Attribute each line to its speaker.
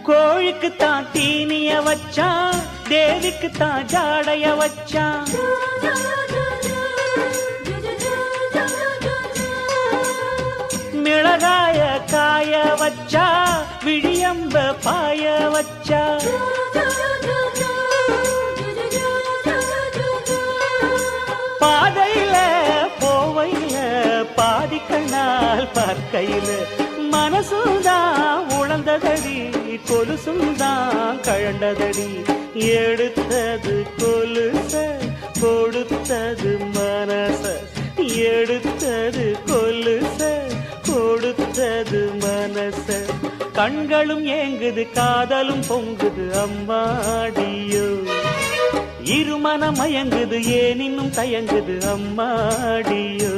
Speaker 1: கோழிக்குத்தான் தீனிய வச்சான், தேவிக்குத்தான் ஜாடைய வச்சான். மிளகாய காய வச்சா, விழியம்ப பாய வச்சா. பாதையில போவையில பாதி கண்ணால் பார்க்கையில மனசுதான் உழந்ததடி, கொலுசுந்தான் கழண்டதடி. எடுத்தது கொலுச, கொடுத்தது மனச. எடுத்தது கொலுச, கொடுத்தது மனச. கண்களும் ஏங்குது, காதலும் பொங்குது அம்மாடியோ. இருமனம் மயங்குது, ஏன் இன்னும் தயங்குது அம்மாடியோ.